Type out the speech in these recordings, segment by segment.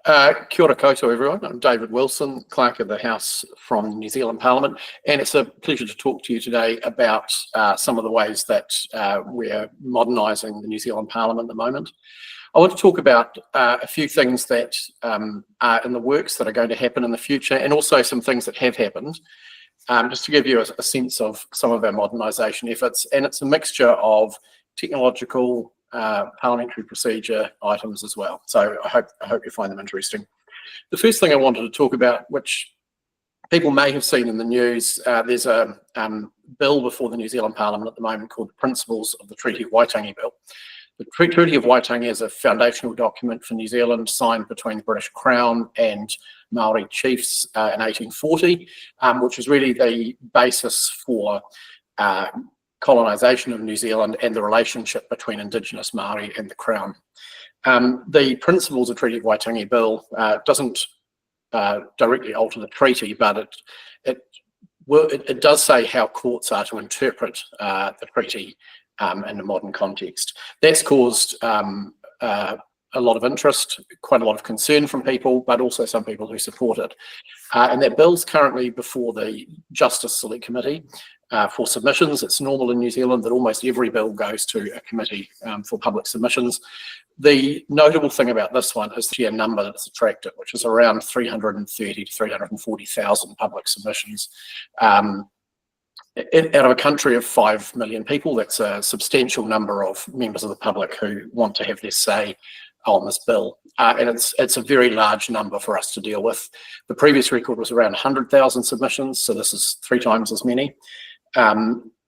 Kia ora koutou, everyone. I'm David Wilson, Clerk of the House from New Zealand Parliament, and it's a pleasure to talk to you today about some of the ways that we're modernising the New Zealand Parliament at the moment. I want to talk about a few things that are in the works that are going to happen in the future, and also some things that have happened, just to give you a sense of some of our modernisation efforts. And it's a mixture of technological, parliamentary procedure items as well. So I hope you find them interesting. The first thing I wanted to talk about, which people may have seen in the news, there's a bill before the New Zealand Parliament at the moment called the Principles of the Treaty of Waitangi Bill. The Treaty of Waitangi is a foundational document for New Zealand signed between the British Crown and Maori chiefs in 1840, which is really the basis for colonisation of New Zealand and the relationship between Indigenous Maori and the Crown. The Principles of Treaty of Waitangi Bill doesn't directly alter the treaty, but it does say how courts are to interpret the treaty in a modern context. That's caused a lot of interest, quite a lot of concern from people, but also some people who support it. And that bill's currently before the Justice Select Committee for submissions. It's normal in New Zealand that almost every bill goes to a committee for public submissions. The notable thing about this one is the sheer number that's attracted, which is around 330 to 340,000 public submissions. Out of a country of 5 million people, that's a substantial number of members of the public who want to have their say on this bill, and it's a very large number for us to deal with. The previous record was around 100,000 submissions, so this is 3 times as many.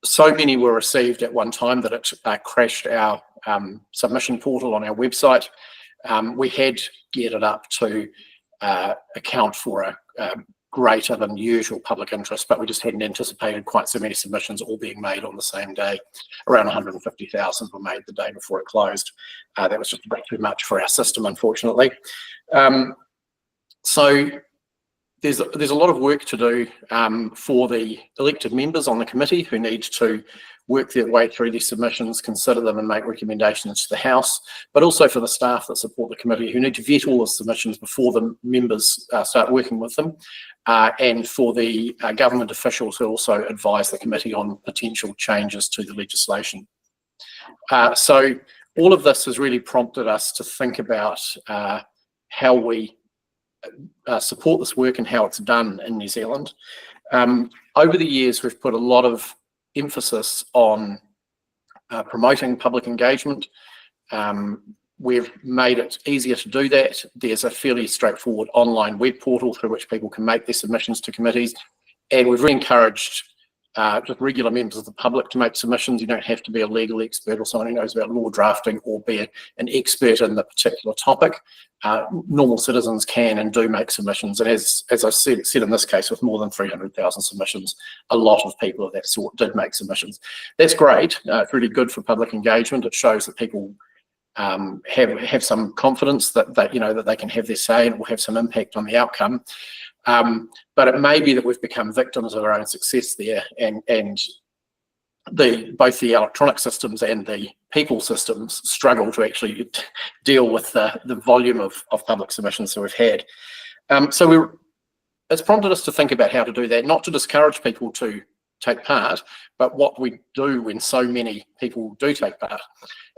So many were received at one time that it crashed our submission portal on our website. We had geared it up to account for a greater than usual public interest, but we just hadn't anticipated quite so many submissions all being made on the same day. Around 150,000 were made the day before it closed. That was just a bit too much for our system, unfortunately. So there's a lot of work to do for the elected members on the committee who need to work their way through these submissions, consider them and make recommendations to the House, but also for the staff that support the committee who need to vet all the submissions before the members start working with them, and for the government officials who also advise the committee on potential changes to the legislation. So all of this has really prompted us to think about how we support this work and how it's done in New Zealand. Over the years, we've put a lot of emphasis on promoting public engagement. We've made it easier to do that. There's a fairly straightforward online web portal through which people can make their submissions to committees, and we've really encouraged just regular members of the public to make submissions. You don't have to be a legal expert or someone who knows about law drafting or be an expert in the particular topic. Normal citizens can and do make submissions, and as I said in this case, with more than 300,000 submissions, a lot of people of that sort did make submissions. That's great. It's really good for public engagement. It shows that people have some confidence that they can have their say and it will have some impact on the outcome. But it may be that we've become victims of our own success there, and both the electronic systems and the people systems struggle to actually deal with the volume of public submissions that we've had. So it's prompted us to think about how to do that, not to discourage people to take part, but what we do when so many people do take part.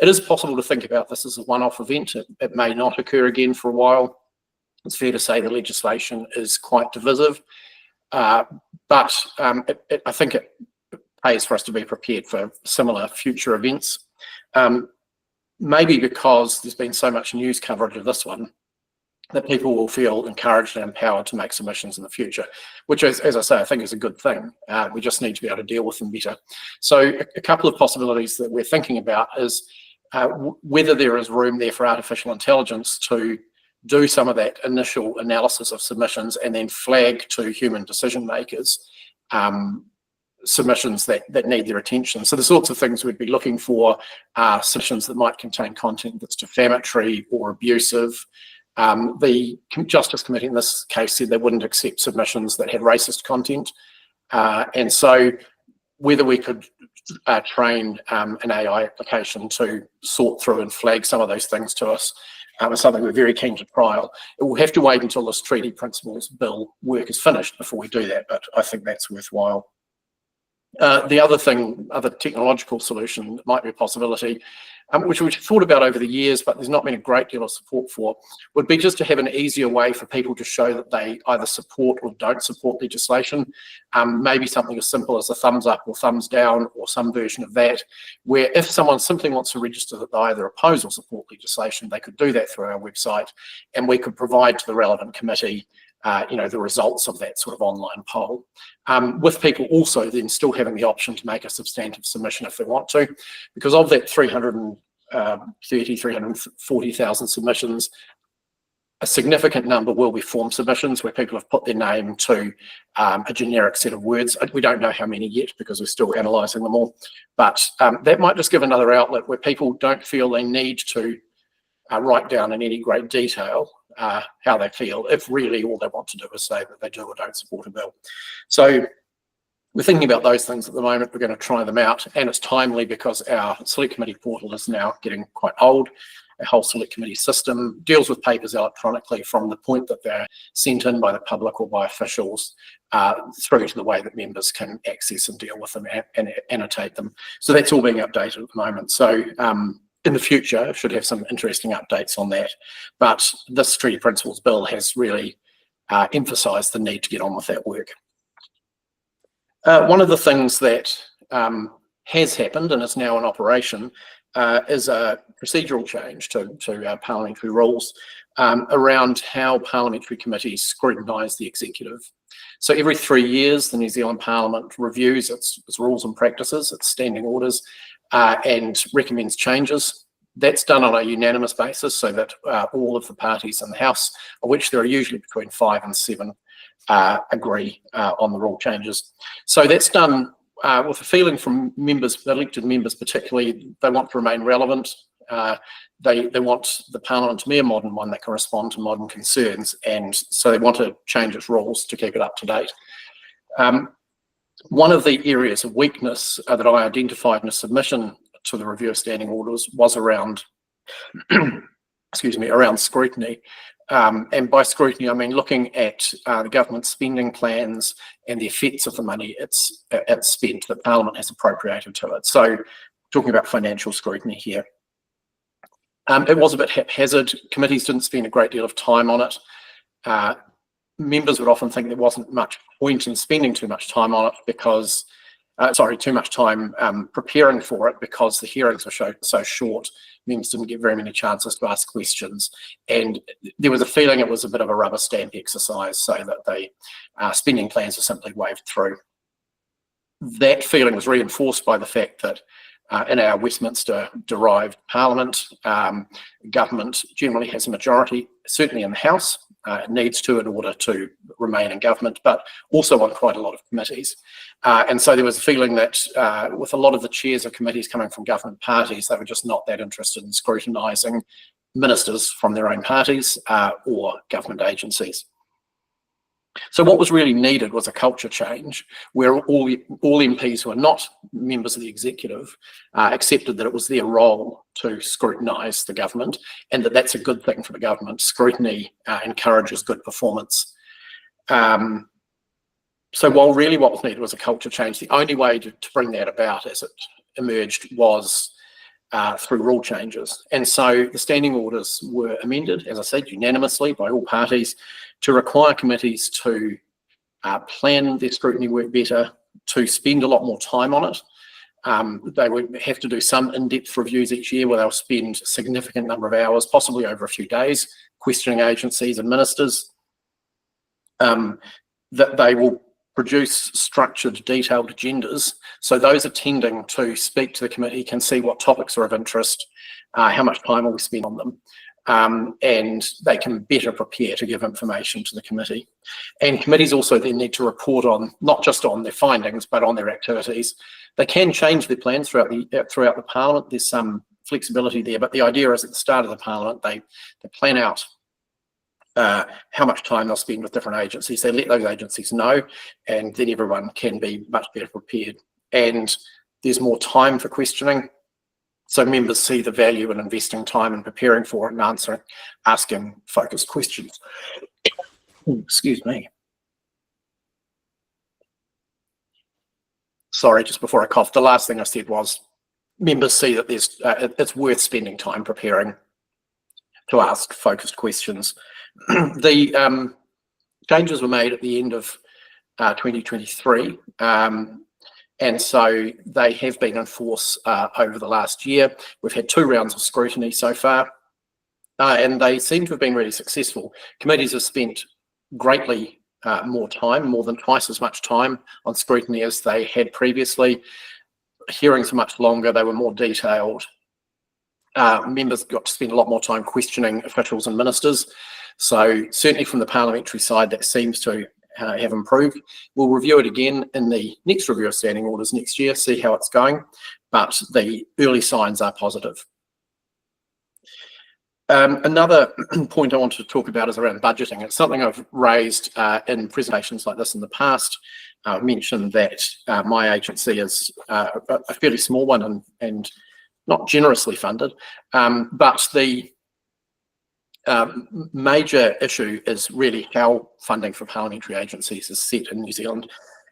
It is possible to think about this as a one-off event. It may not occur again for a while. It's fair to say the legislation is quite divisive, but I think it pays for us to be prepared for similar future events. Maybe because there's been so much news coverage of this one, that people will feel encouraged and empowered to make submissions in the future, which is, as I say, I think is a good thing. We just need to be able to deal with them better. So a couple of possibilities that we're thinking about is whether there is room there for artificial intelligence to do some of that initial analysis of submissions and then flag to human decision makers submissions that need their attention. So the sorts of things we'd be looking for are submissions that might contain content that's defamatory or abusive. The Justice Committee in this case said they wouldn't accept submissions that had racist content, and so whether we could train an AI application to sort through and flag some of those things to us. It's something we're very keen to trial. It will have to wait until this treaty principles bill work is finished before we do that, but I think that's worthwhile. The other technological solution that might be a possibility, which we've thought about over the years, but there's not been a great deal of support for, would be just to have an easier way for people to show that they either support or don't support legislation. Maybe something as simple as a thumbs up or thumbs down or some version of that, where if someone simply wants to register that they either oppose or support legislation, they could do that through our website, and we could provide to the relevant committee the results of that sort of online poll, with people also then still having the option to make a substantive submission if they want to, because of that 340,000 submissions, a significant number will be form submissions where people have put their name to a generic set of words. We don't know how many yet because we're still analysing them all, but that might just give another outlet where people don't feel they need to write down in any great detail how they feel, if really all they want to do is say that they do or don't support a bill. So we're thinking about those things at the moment. We're going to try them out, and it's timely because our select committee portal is now getting quite old. Our whole select committee system deals with papers electronically from the point that they're sent in by the public or by officials through to the way that members can access and deal with them and annotate them. So that's all being updated at the moment. So in the future, should have some interesting updates on that. But this treaty principles bill has really emphasised the need to get on with that work. One of the things that has happened and is now in operation is a procedural change to our parliamentary rules around how parliamentary committees scrutinise the executive. So every 3 years, the New Zealand Parliament reviews its rules and practices, its standing orders, and recommends changes. That's done on a unanimous basis so that all of the parties in the House, of which there are usually between 5 and 7, agree on the rule changes. So that's done with a feeling from members, elected members particularly, they want to remain relevant. They want the Parliament to be a modern one that can respond to modern concerns, and so they want to change its rules to keep it up to date. One of the areas of weakness that I identified in a submission to the review of standing orders was around, around scrutiny. And by scrutiny, I mean looking at the government spending plans and the effects of the money it's spent that Parliament has appropriated to it. So talking about financial scrutiny here. It was a bit haphazard. Committees didn't spend a great deal of time on it. Members would often think there wasn't much point in spending too much time on it because, too much time preparing for it because the hearings were so short. Members didn't get very many chances to ask questions, and there was a feeling it was a bit of a rubber stamp exercise, so that the spending plans were simply waved through. That feeling was reinforced by the fact that in our Westminster-derived Parliament, government generally has a majority, certainly in the House. It needs to in order to remain in government, but also on quite a lot of committees. And so there was a feeling that with a lot of the chairs of committees coming from government parties, they were just not that interested in scrutinising ministers from their own parties or government agencies. So what was really needed was a culture change where all MPs who are not members of the executive accepted that it was their role to scrutinise the government and that that's a good thing for the government. Scrutiny encourages good performance. So while really what was needed was a culture change, the only way to bring that about as it emerged was through rule changes. And so the standing orders were amended, as I said, unanimously by all parties to require committees to plan their scrutiny work better, to spend a lot more time on it. They would have to do some in-depth reviews each year where they'll spend a significant number of hours, possibly over a few days, questioning agencies and ministers. That they will produce structured, detailed agendas, so those attending to speak to the committee can see what topics are of interest, how much time will we spend on them, and they can better prepare to give information to the committee. And committees also then need to report on, not just on their findings, but on their activities. They can change their plans throughout the Parliament. There's some flexibility there, but the idea is at the start of the Parliament, they plan out how much time they'll spend with different agencies. They let those agencies know, and then everyone can be much better prepared. And there's more time for questioning. So members see the value in investing time and preparing for it and asking focused questions. Excuse me. Sorry, just before I coughed, the last thing I said was members see that it's worth spending time preparing to ask focused questions. The changes were made at the end of 2023. And so they have been in force over the last year. We've had 2 rounds of scrutiny so far, and they seem to have been really successful. Committees have spent greatly more time, more than twice as much time on scrutiny as they had previously. Hearings are much longer, they were more detailed. Members got to spend a lot more time questioning officials and ministers. So certainly from the parliamentary side, that seems to have improved. We'll review it again in the next review of standing orders next year, see how it's going, but the early signs are positive. Another point I wanted to talk about is around budgeting. It's something I've raised in presentations like this in the past. I mentioned that my agency is a fairly small one and not generously funded, but the major issue is really how funding for parliamentary agencies is set in New Zealand,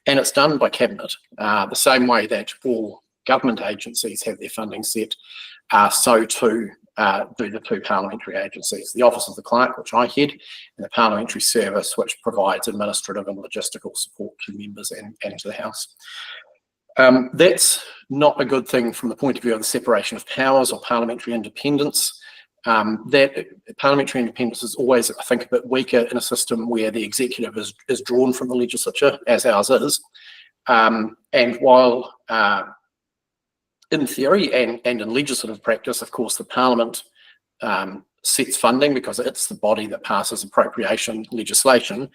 and it's done by Cabinet. The same way that all government agencies have their funding set, so too do the 2 parliamentary agencies, the Office of the Clerk, which I head, and the Parliamentary Service, which provides administrative and logistical support to members and to the House. That's not a good thing from the point of view of the separation of powers or parliamentary independence. That parliamentary independence is always, I think, a bit weaker in a system where the executive is drawn from the legislature, as ours is. And while in theory and in legislative practice, of course, the Parliament sets funding because it's the body that passes appropriation legislation,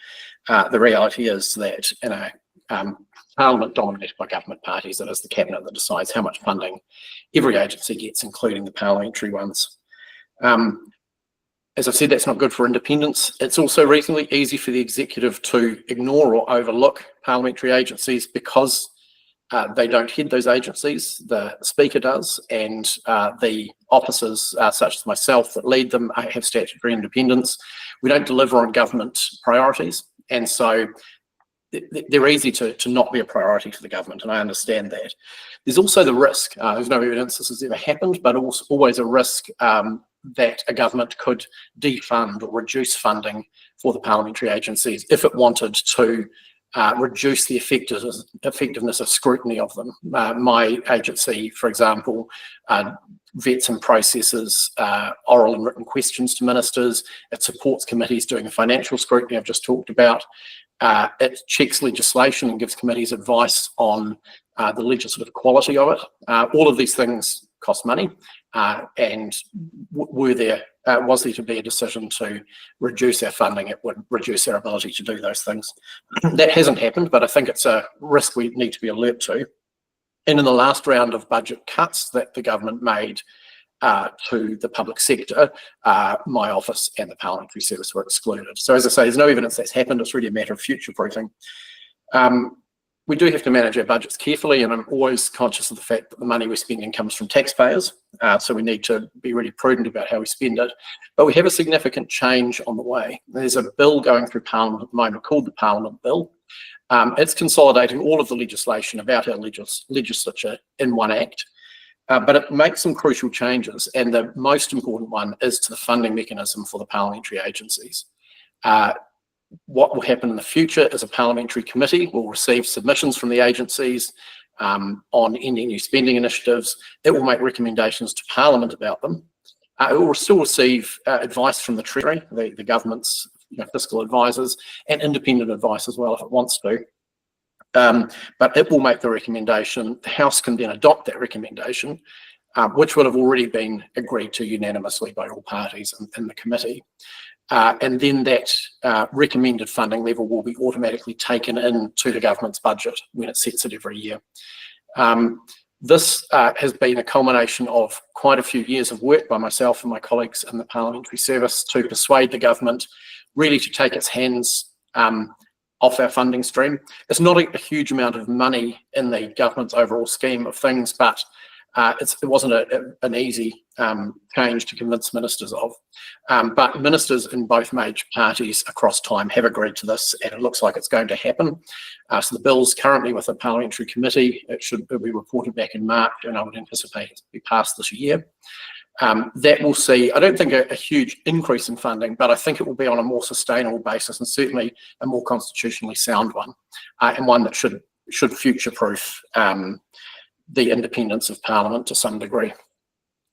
the reality is that in a Parliament dominated by government parties, it is the Cabinet that decides how much funding every agency gets, including the parliamentary ones. As I said, that's not good for independence. It's also reasonably easy for the executive to ignore or overlook parliamentary agencies because they don't head those agencies. The Speaker does, and the officers, such as myself, that lead them have statutory independence. We don't deliver on government priorities, and so they're easy to not be a priority to the government, and I understand that. There's also the risk, there's no evidence this has ever happened, but also always a risk that a government could defund or reduce funding for the parliamentary agencies if it wanted to reduce the effectiveness of scrutiny of them. My agency, for example, vets and processes oral and written questions to ministers. It supports committees doing the financial scrutiny I've just talked about. It checks legislation and gives committees advice on the legislative quality of it. All of these things cost money, and was there to be a decision to reduce our funding, it would reduce our ability to do those things. That hasn't happened, but I think it's a risk we need to be alert to. And in the last round of budget cuts that the government made to the public sector, my office and the Parliamentary Service were excluded. So as I say, there's no evidence that's happened. It's really a matter of future-proofing. We do have to manage our budgets carefully, and I'm always conscious of the fact that the money we're spending comes from taxpayers, so we need to be really prudent about how we spend it. But we have a significant change on the way. There's a bill going through Parliament at the moment called the Parliament Bill. It's consolidating all of the legislation about our legislature in one act, but it makes some crucial changes, and the most important one is to the funding mechanism for the parliamentary agencies. What will happen in the future is a parliamentary committee will receive submissions from the agencies on any new spending initiatives. It will make recommendations to Parliament about them. It will still receive advice from the Treasury, the government's fiscal advisors, and independent advice as well if it wants to. But it will make the recommendation. The House can then adopt that recommendation, which will have already been agreed to unanimously by all parties in the committee. And then that recommended funding level will be automatically taken into the government's budget when it sets it every year. This has been a culmination of quite a few years of work by myself and my colleagues in the Parliamentary Service to persuade the government really to take its hands off our funding stream. It's not a huge amount of money in the government's overall scheme of things, but it wasn't an easy change to convince ministers of. But ministers in both major parties across time have agreed to this, and it looks like it's going to happen. So the bill's currently with the Parliamentary Committee. It'll be reported back in March, and I would anticipate it to be passed this year. That will see, I don't think a huge increase in funding, but I think it will be on a more sustainable basis, and certainly a more constitutionally sound one, and one that should future-proof the independence of Parliament to some degree.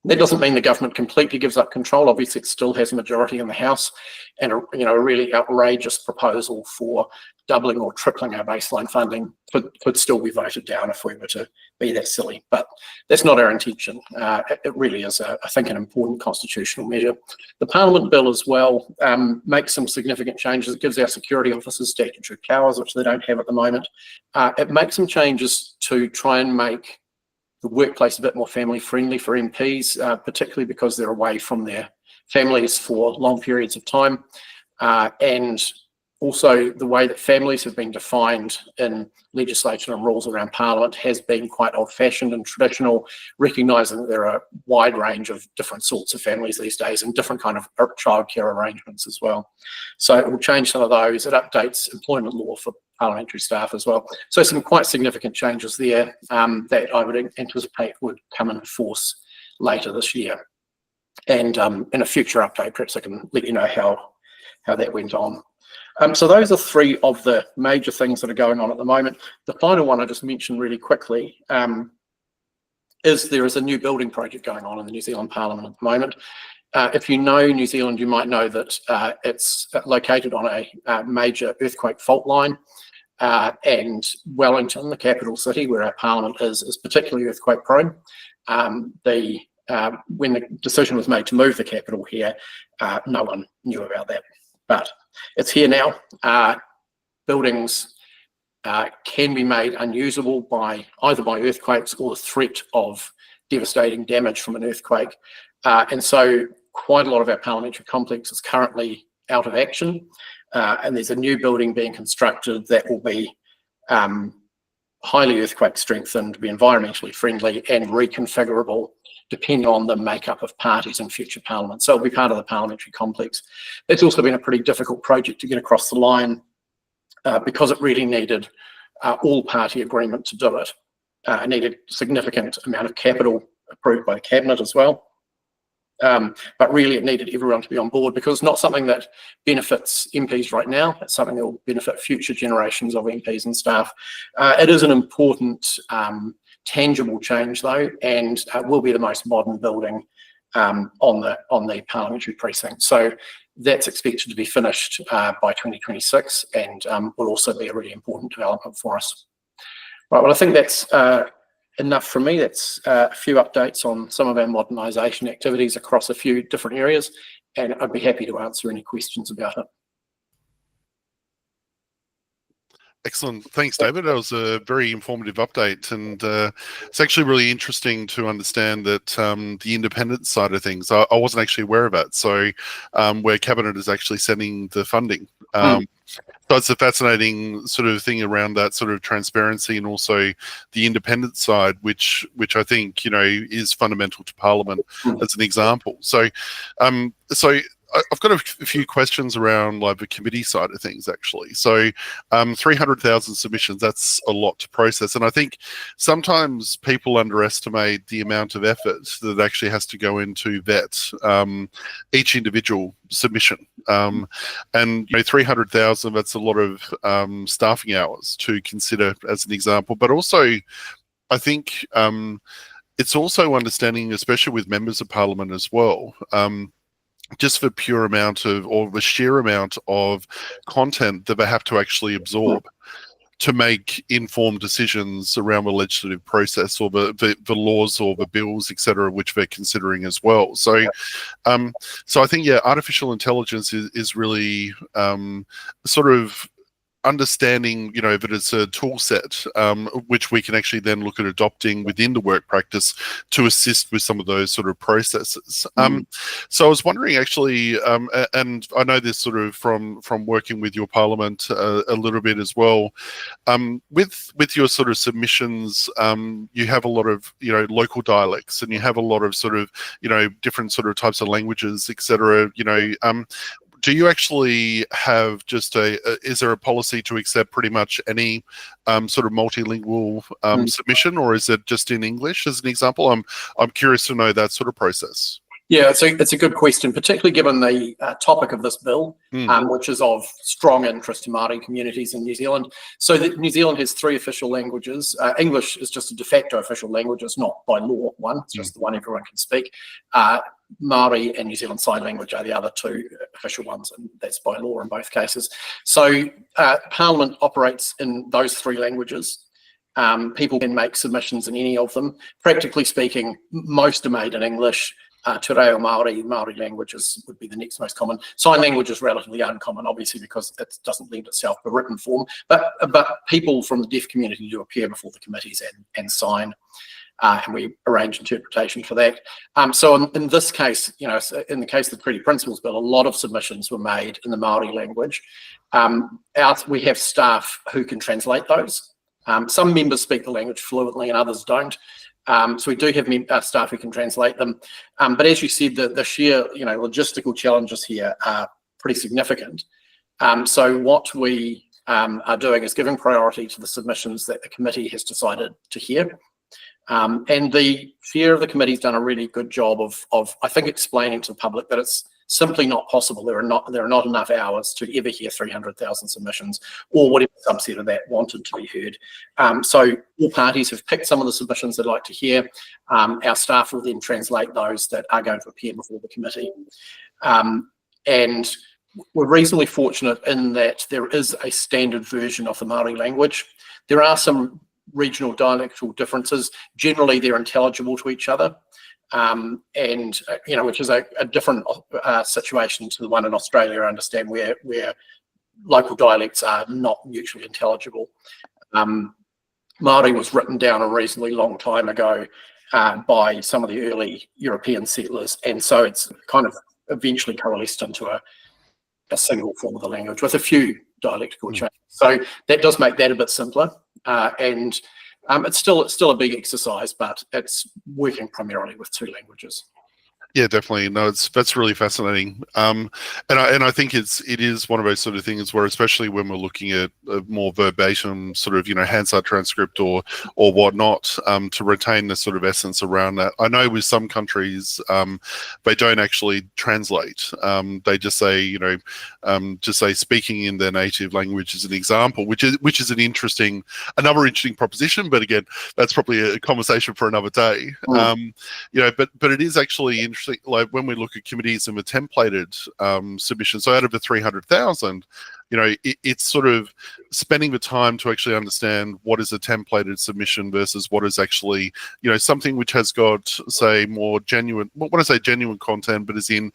That doesn't mean the government completely gives up control. Obviously, it still has a majority in the House, and a really outrageous proposal for doubling or tripling our baseline funding could still be voted down if we were to be that silly. But that's not our intention. It really is, I think, an important constitutional measure. The Parliament Bill as well makes some significant changes. It gives our security officers statutory powers, which they don't have at the moment. It makes some changes to try and make the workplace a bit more family friendly for MPs, particularly because they're away from their families for long periods of time. And also the way that families have been defined in legislation and rules around Parliament has been quite old-fashioned and traditional, recognising that there are a wide range of different sorts of families these days and different kind of childcare arrangements as well. So it will change some of those. It updates employment law for parliamentary staff as well. So some quite significant changes there that I would anticipate would come into force later this year. And in a future update, perhaps I can let you know how that went on. So those are three of the major things that are going on at the moment. The final one I just mentioned really quickly is there is a new building project going on in the New Zealand Parliament at the moment. If you know New Zealand, you might know that it's located on a major earthquake fault line, and Wellington, the capital city where our Parliament is particularly earthquake prone. When the decision was made to move the capital here, no one knew about that. But it's here now. Buildings can be made unusable either by earthquakes or the threat of devastating damage from an earthquake. And so quite a lot of our parliamentary complex is currently out of action. And there's a new building being constructed that will be highly earthquake strengthened, be environmentally friendly and reconfigurable depending on the makeup of parties in future Parliament. So it'll be part of the parliamentary complex. It's also been a pretty difficult project to get across the line because it really needed all party agreement to do it. It needed a significant amount of capital approved by the Cabinet as well. But really it needed everyone to be on board because it's not something that benefits MPs right now. It's something that will benefit future generations of MPs and staff. It is an important tangible change though, and will be the most modern building on the parliamentary precinct. So that's expected to be finished by 2026 and will also be a really important development for us. Right, well, I think that's enough from me. That's a few updates on some of our modernisation activities across a few different areas, and I'd be happy to answer any questions about it. Excellent. Thanks, David. That was a very informative update. And it's actually really interesting to understand that the independent side of things, I wasn't actually aware of it. So where Cabinet is actually sending the funding. So it's a fascinating sort of thing around that sort of transparency and also the independent side, which I think, is fundamental to Parliament as an example. So, I've got a few questions around like the committee side of things, actually. So 300,000 submissions, that's a lot to process. And I think sometimes people underestimate the amount of effort that actually has to go into vet each individual submission. And 300,000, that's a lot of staffing hours to consider as an example. But also, I think it's also understanding, especially with members of Parliament as well, just the pure amount of, or the sheer amount of content that they have to actually absorb to make informed decisions around the legislative process or the laws or the bills, etc., which they're considering as well. So, so I think, yeah, artificial intelligence is really sort of understanding, that it's a tool set which we can actually then look at adopting within the work practice to assist with some of those sort of processes. So I was wondering actually, and I know this sort of from working with your Parliament a little bit as well, with your sort of submissions, you have a lot of local dialects, and you have a lot of sort of different sort of types of languages, etc. Do you actually have just is there a policy to accept pretty much any sort of multilingual submission, or is it just in English as an example? I'm curious to know that sort of process. Yeah, it's a good question, particularly given the topic of this bill, which is of strong interest to Māori communities in New Zealand. So New Zealand has 3 official languages. English is just a de facto official language. It's not by law one. It's just the one everyone can speak. Māori and New Zealand Sign Language are the other 2 official ones, and that's by law in both cases. So Parliament operates in those 3 languages. People can make submissions in any of them. Practically speaking, most are made in English. Te reo Māori languages would be the next most common. Sign language is relatively uncommon, obviously, because it doesn't lend itself to written form. But people from the deaf community do appear before the committees and sign, and we arrange interpretation for that. So in this case, in the case of the Treaty Principles Bill, a lot of submissions were made in the Māori language. We have staff who can translate those. Some members speak the language fluently and others don't. So we do have staff who can translate them. But as you said, the sheer logistical challenges here are pretty significant. So what we are doing is giving priority to the submissions that the committee has decided to hear. And the chair of the committee has done a really good job of I think explaining to the public that it's simply not possible. There are not enough hours to ever hear 300,000 submissions, or whatever subset of that wanted to be heard. So all parties have picked some of the submissions they'd like to hear. Our staff will then translate those that are going to appear before the committee. And we're reasonably fortunate in that there is a standard version of the Māori language. There are some regional dialectal differences. Generally, they're intelligible to each other. Which is a different situation to the one in Australia, I understand, where local dialects are not mutually intelligible. Māori was written down a reasonably long time ago by some of the early European settlers, and so it's kind of eventually coalesced into a single form of the language with a few dialectical changes. So that does make that a bit simpler, and it's still a big exercise, but it's working primarily with 2 languages. Yeah, definitely. No, that's really fascinating. And I think it is one of those sort of things where, especially when we're looking at a more verbatim sort of Hansard transcript or whatnot, to retain the sort of essence around that. I know with some countries they don't actually translate. They just say speaking in their native language as an example, which is another interesting proposition. But again, that's probably a conversation for another day. But it is actually interesting. Like when we look at committees and the templated submissions, so out of the 300,000, it's sort of spending the time to actually understand what is a templated submission versus what is actually, something which has got, say, more genuine, when I say genuine content, but as in,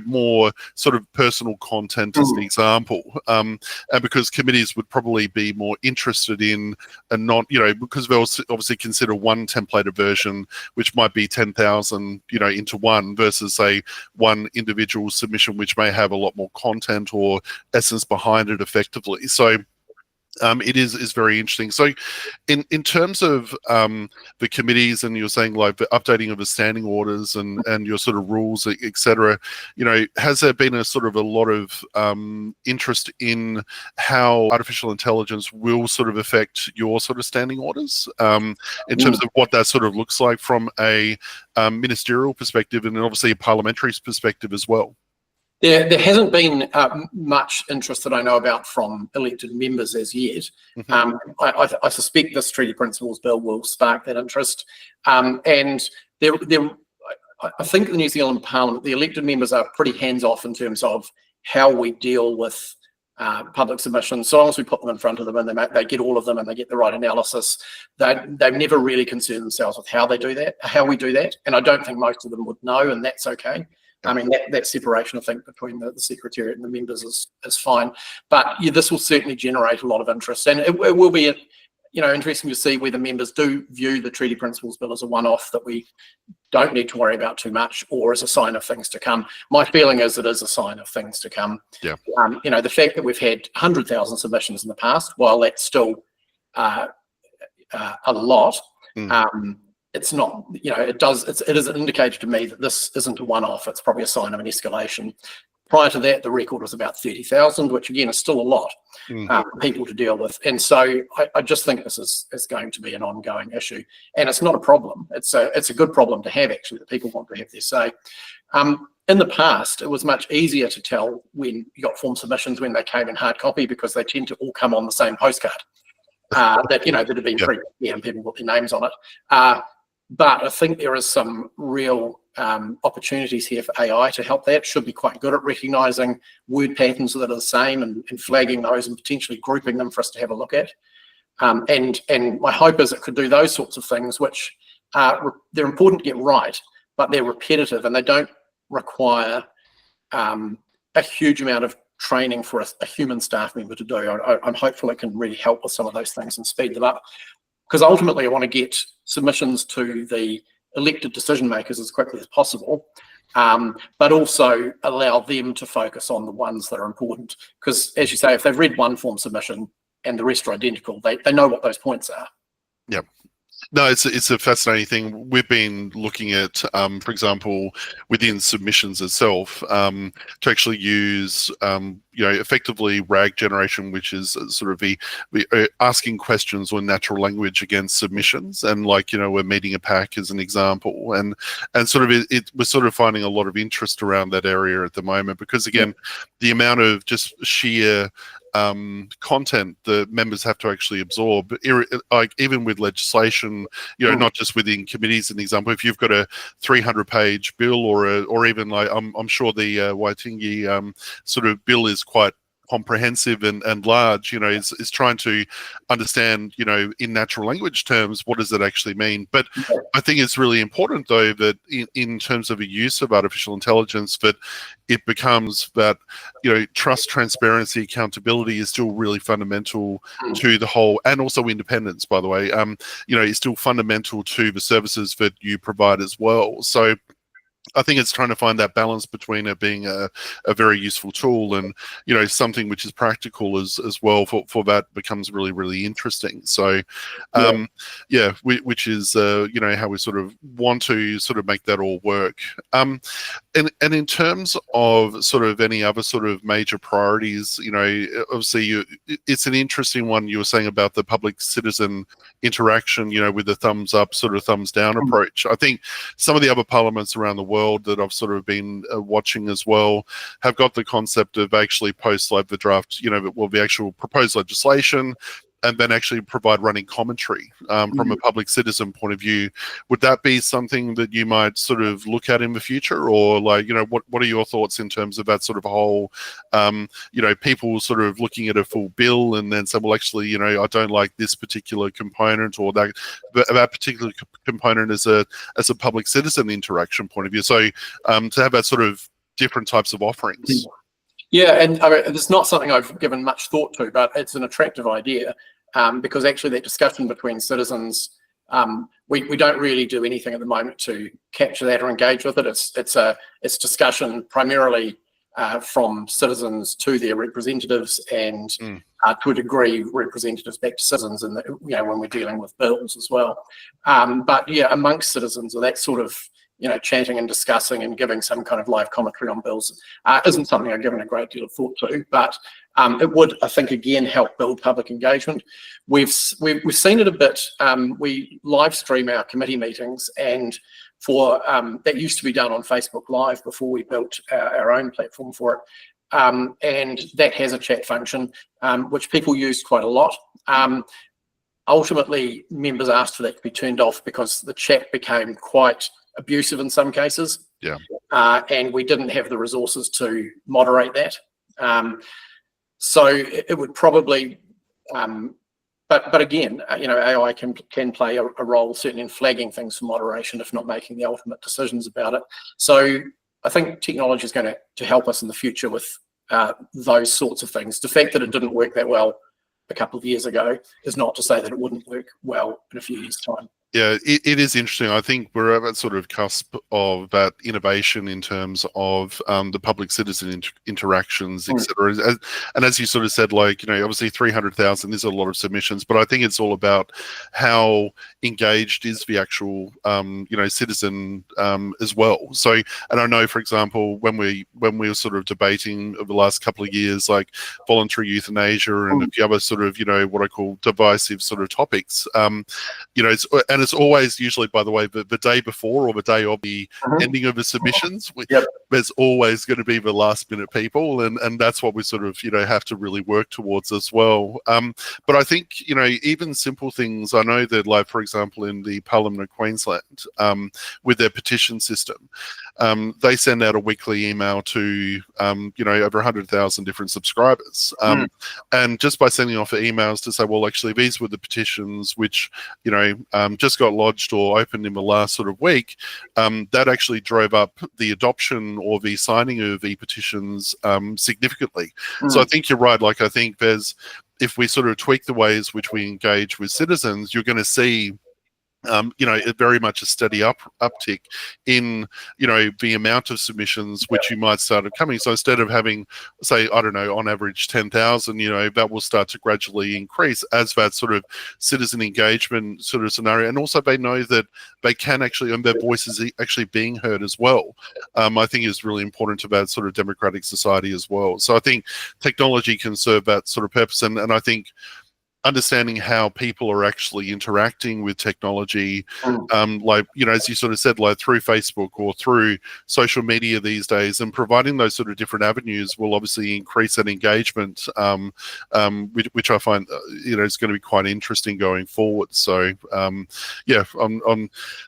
more sort of personal content as an example. And because committees would probably be more interested in, and not, because they'll obviously consider one templated version, which might be 10,000, into one versus, say, one individual submission, which may have a lot more content or essence behind it effectively. So it is very interesting. So in terms of the committees, and you're saying like the updating of the standing orders and your sort of rules, etc., has there been a sort of a lot of interest in how artificial intelligence will sort of affect your sort of standing orders in terms of what that sort of looks like from a ministerial perspective and obviously a parliamentary perspective as well? There hasn't been much interest that I know about from elected members as yet. I suspect this Treaty Principles Bill will spark that interest. And I think the New Zealand Parliament, the elected members are pretty hands-off in terms of how we deal with public submissions. So long as we put them in front of them and they get all of them and they get the right analysis, they've never really concerned themselves with how we do that. And I don't think most of them would know, and that's okay. I mean, that separation, I think, between the Secretariat and the members is fine. But yeah, this will certainly generate a lot of interest, and it will be, interesting to see whether members do view the Treaty Principles Bill as a one-off that we don't need to worry about too much, or as a sign of things to come. My feeling is it is a sign of things to come. Yeah. The fact that we've had 100,000 submissions in the past, while that's still a lot, it's not, it is an indicator to me that this isn't a one-off. It's probably a sign of an escalation. Prior to that, the record was about 30,000, which again is still a lot people to deal with. And so I just think this is going to be an ongoing issue, and it's not a problem. It's a good problem to have, actually, that people want to have their say. In the past, it was much easier to tell when you got form submissions when they came in hard copy, because they tend to all come on the same postcard that had been printed, and people put their names on it. But I think there is some real opportunities here for AI to help that. It should be quite good at recognising word patterns that are the same and flagging those and potentially grouping them for us to have a look at. And my hope is it could do those sorts of things, which they're important to get right, but they're repetitive and they don't require a huge amount of training for a human staff member to do. I'm hopeful it can really help with some of those things and speed them up. Because ultimately I want to get submissions to the elected decision makers as quickly as possible, but also allow them to focus on the ones that are important. Because as you say, if they've read one form submission and the rest are identical, they know what those points are. Yep. No, it's a fascinating thing. We've been looking at, for example, within submissions itself, to actually use, effectively RAG generation, which is sort of the asking questions or natural language against submissions, and we're meeting a pack as an example, and sort of we're sort of finding a lot of interest around that area at the moment, because again, the amount of just sheer content that members have to actually absorb, even with legislation, not just within committees. An example, if you've got a 300-page bill, or even I'm sure the Waitingi sort of bill is quite comprehensive and large, is trying to understand, in natural language terms, what does it actually mean? But I think it's really important, though, that in terms of a use of artificial intelligence, that it becomes that, trust, transparency, accountability is still really fundamental to the whole, and also independence, by the way, is still fundamental to the services that you provide as well. So I think it's trying to find that balance between it being a very useful tool and, something which is practical as well for that becomes really, really interesting. So, which is, how we sort of want to sort of make that all work. And in terms of sort of any other sort of major priorities, obviously it's an interesting one you were saying about the public citizen interaction, with the thumbs up, sort of thumbs down approach. I think some of the other parliaments around the world that I've sort of been watching as well have got the concept of actually post the draft, the actual proposed legislation, and then actually provide running commentary from a public citizen point of view. Would that be something that you might sort of look at in the future, or what are your thoughts in terms of that sort of whole, people sort of looking at a full bill and then say, well, actually, I don't like this particular component or that particular component as a public citizen interaction point of view. So to have that sort of different types of offerings. Yeah, and it's not something I've given much thought to, but it's an attractive idea, because actually that discussion between citizens, we don't really do anything at the moment to capture that or engage with it. It's discussion primarily from citizens to their representatives, and to a degree representatives back to citizens, and when we're dealing with bills as well. But yeah, amongst citizens, or that sort of chatting and discussing and giving some kind of live commentary on bills isn't something I've given a great deal of thought to, but it would, I think, again, help build public engagement. We've seen it a bit. We live stream our committee meetings, and that used to be done on Facebook Live before we built our own platform for it. And that has a chat function, which people used quite a lot. Ultimately, members asked for that to be turned off because the chat became quite abusive in some cases, and we didn't have the resources to moderate that. So it would probably, but again, AI can play a role certainly in flagging things for moderation, if not making the ultimate decisions about it. So I think technology is going to help us in the future with those sorts of things. The fact that it didn't work that well a couple of years ago is not to say that it wouldn't work well in a few years' time. Yeah, it is interesting. I think we're at that sort of cusp of that innovation in terms of the public citizen interactions, etc. And as you sort of said, like, obviously 300,000 is a lot of submissions, but I think it's all about how engaged is the actual, citizen as well. So, and I know, for example, when we were sort of debating over the last couple of years, like voluntary euthanasia and a few other sort of, what I call divisive sort of topics, it's always usually, by the way, the day before or the day of the ending of the submissions. There's always going to be the last minute people, and that's what we sort of have to really work towards as well. But I think even simple things. I know that, like, for example, in the Parliament of Queensland, with their petition system, they send out a weekly email to over 100,000 different subscribers, and just by sending off the emails to say, well, actually, these were the petitions which just got lodged or opened in the last sort of week, that actually drove up the adoption or the signing of the petitions significantly. So I think you're right. Like, I think if we sort of tweak the ways which we engage with citizens, you're going to see very much a steady uptick in, the amount of submissions which you might start coming. So instead of having, say, I don't know, on average 10,000, that will start to gradually increase as that sort of citizen engagement sort of scenario. And also they know that they can actually, and their voice is actually being heard as well. I think is really important to that sort of democratic society as well. So I think technology can serve that sort of purpose. And I think understanding how people are actually interacting with technology, like, as you sort of said, like through Facebook or through social media these days, and providing those sort of different avenues will obviously increase that engagement, which I find, is going to be quite interesting going forward. So, I'm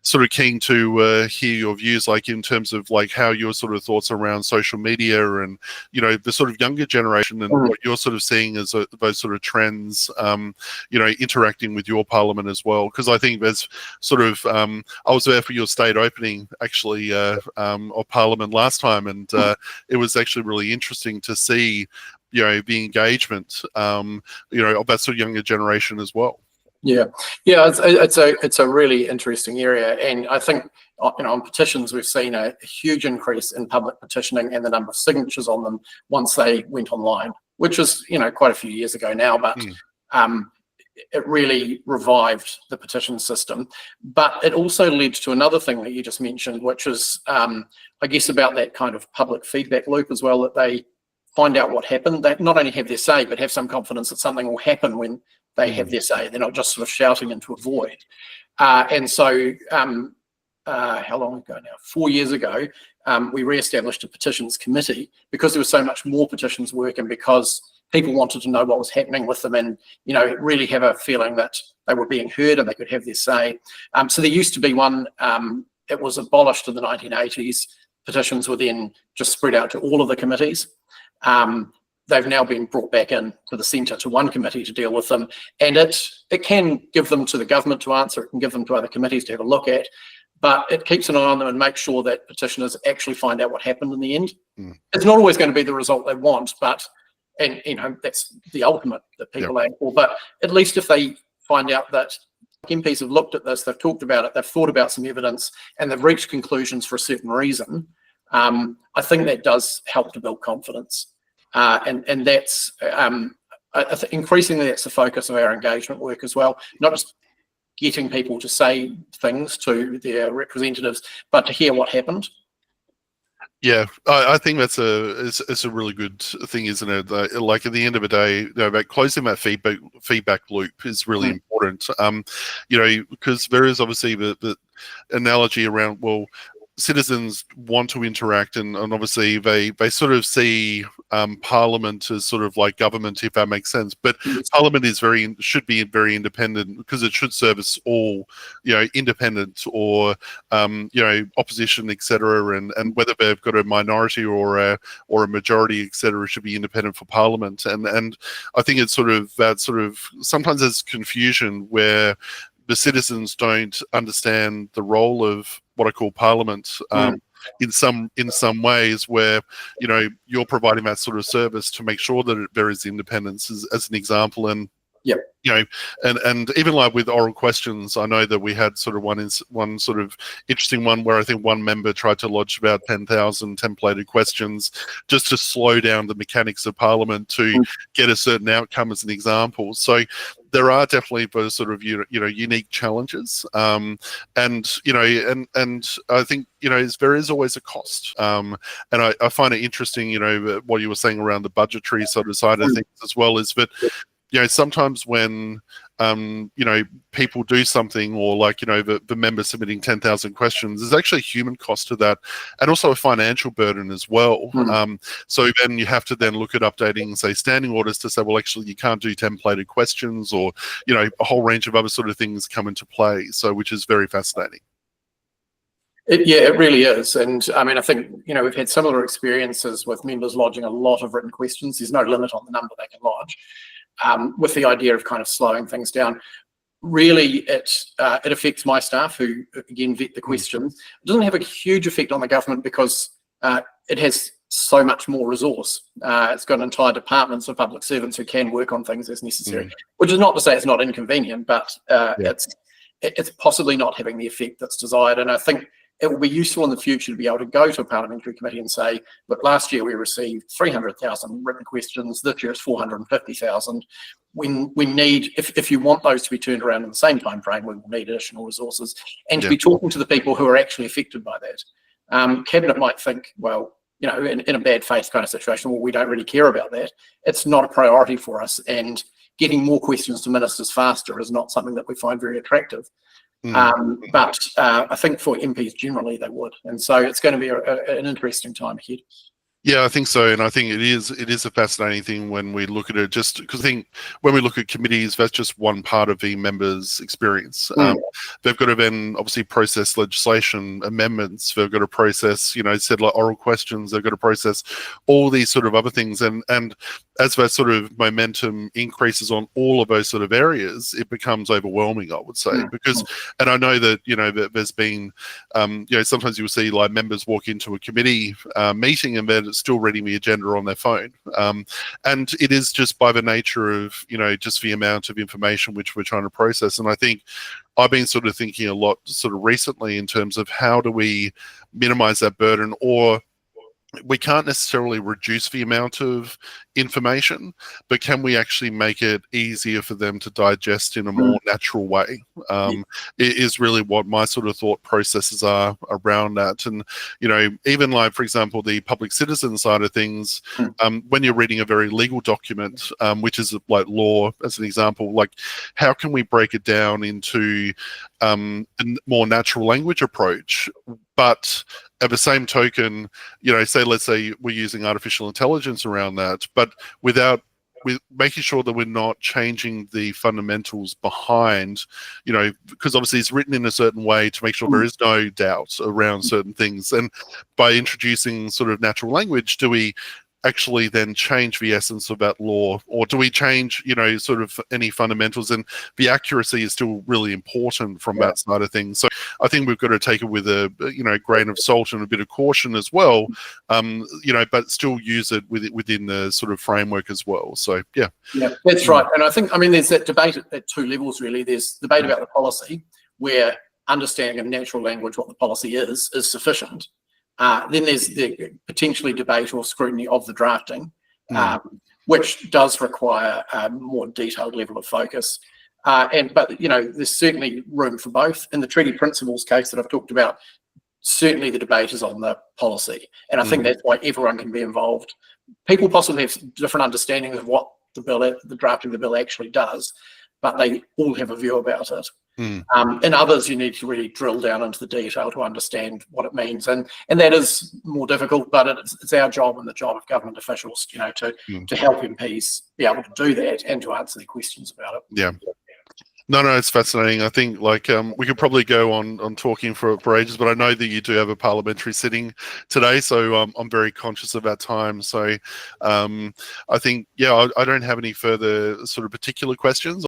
sort of keen to hear your views, like in terms of like how your sort of thoughts around social media and, the sort of younger generation and what you're sort of seeing as those sort of trends, interacting with your parliament as well. Because I think there's sort of, I was there for your state opening actually of parliament last time, and it was actually really interesting to see, the engagement, of that sort of younger generation as well. Yeah, it's a really interesting area, and I think on petitions we've seen a huge increase in public petitioning and the number of signatures on them once they went online, which was quite a few years ago now, but it really revived the petition system. But it also led to another thing that you just mentioned, which is I guess about that kind of public feedback loop as well, that they find out what happened. They not only have their say, but have some confidence that something will happen when they have their say. They're not just sort of shouting into a void. And so how long ago now? 4 years ago, we re-established a petitions committee because there was so much more petitions work, and because people wanted to know what was happening with them and, really have a feeling that they were being heard and they could have their say. So there used to be one, it was abolished in the 1980s. Petitions were then just spread out to all of the committees. They've now been brought back in to the centre to one committee to deal with them. And it can give them to the government to answer, it can give them to other committees to have a look at, but it keeps an eye on them and makes sure that petitioners actually find out what happened in the end. It's not always going to be the result they want, but, and that's the ultimate that people aim for. But at least if they find out that MPs have looked at this, they've talked about it, they've thought about some evidence, and they've reached conclusions for a certain reason, I think that does help to build confidence. And that's, I think increasingly that's the focus of our engagement work as well, not just getting people to say things to their representatives, but to hear what happened. Yeah, I think that's it's a really good thing, isn't it? Like at the end of the day, about closing that feedback loop is really important. Because there is obviously the analogy around, well, citizens want to interact, and obviously they sort of see Parliament as sort of like government, if that makes sense. But Parliament is should be very independent, because it should service all, independent or opposition, etc. And whether they've got a minority or a majority, etc., should be independent for Parliament. And I think it's sort of that sort of sometimes there's confusion where the citizens don't understand the role of what I call Parliament, in some ways where, you know, you're providing that sort of service to make sure that there is independence as an example. And yep. You know, and even like with oral questions, I know that we had sort of one sort of interesting one where I think one member tried to lodge about 10,000 templated questions just to slow down the mechanics of Parliament to get a certain outcome as an example. So there are definitely those sort of unique challenges, and you know, and I think, you know, there is always a cost, and I find it interesting, you know, what you were saying around the budgetary sort of side of things as well, is that, you know, sometimes when you know, people do something, or like, you know, the member submitting 10,000 questions, there's actually a human cost to that, and also a financial burden as well. So then you have to then look at updating, say, standing orders to say, well, actually, you can't do templated questions, or, you know, a whole range of other sort of things come into play. So, which is very fascinating. Yeah, it really is. And I mean, I think, you know, we've had similar experiences with members lodging a lot of written questions. There's no limit on the number they can lodge, with the idea of kind of slowing things down. Really, it affects my staff, who, again, vet the questions. It doesn't have a huge effect on the government because it has so much more resource. It's got entire departments of public servants who can work on things as necessary, which is not to say it's not inconvenient, but it's possibly not having the effect that's desired. And I think it will be useful in the future to be able to go to a parliamentary committee and say, look, last year we received 300,000 written questions, this year it's 450,000. We need, if you want those to be turned around in the same time frame, we will need additional resources, and to be talking to the people who are actually affected by that. Cabinet might think, well, you know, in a bad faith kind of situation, well, we don't really care about that. It's not a priority for us, and getting more questions to ministers faster is not something that we find very attractive. But I think for MPs generally they would, and so it's going to be an interesting time ahead. Yeah, I think so, and I think it is a fascinating thing when we look at it, just because I think when we look at committees, that's just one part of the members' experience. They've got to then obviously process legislation amendments. They've got to process, you know, said like oral questions. They've got to process all these sort of other things, and as that sort of momentum increases on all of those sort of areas, it becomes overwhelming, I would say, because, and I know that, you know, that there's been, you know, sometimes you'll see like members walk into a committee meeting and they're still reading the agenda on their phone, and it is just by the nature of, you know, just the amount of information which we're trying to process. And I think I've been sort of thinking a lot sort of recently in terms of how do we minimize that burden, or we can't necessarily reduce the amount of information, but can we actually make it easier for them to digest in a more natural way? It is really what my sort of thought processes are around that. And, you know, even like, for example, the public citizen side of things, when you're reading a very legal document, which is like law, as an example, like how can we break it down into a more natural language approach? But at the same token, you know, let's say we're using artificial intelligence around that, but with making sure that we're not changing the fundamentals behind, you know, because obviously it's written in a certain way to make sure there is no doubt around certain things. And by introducing sort of natural language, do we actually then change the essence of that law, or do we change, you know, sort of any fundamentals? And the accuracy is still really important from that side of things. So I think we've got to take it with a, you know, grain of salt and a bit of caution as well, you know, but still use it within the sort of framework as well. So yeah, that's right. And I think, I mean, there's that debate at two levels really. There's debate about the policy, where understanding of natural language, what the policy is sufficient. Then there's the potentially debate or scrutiny of the drafting, which does require a more detailed level of focus. But you know, there's certainly room for both. In the treaty principles case that I've talked about, certainly the debate is on the policy, and I think that's why everyone can be involved. People possibly have different understandings of what the drafting of the bill actually does, but they all have a view about it. In others, you need to really drill down into the detail to understand what it means, and that is more difficult. But it's our job and the job of government officials, you know, to help MPs be able to do that and to answer their questions about it. Yeah. No, it's fascinating. I think like we could probably go on talking for ages, but I know that you do have a parliamentary sitting today, so I'm very conscious of that time. So I think, yeah, I don't have any further sort of particular questions.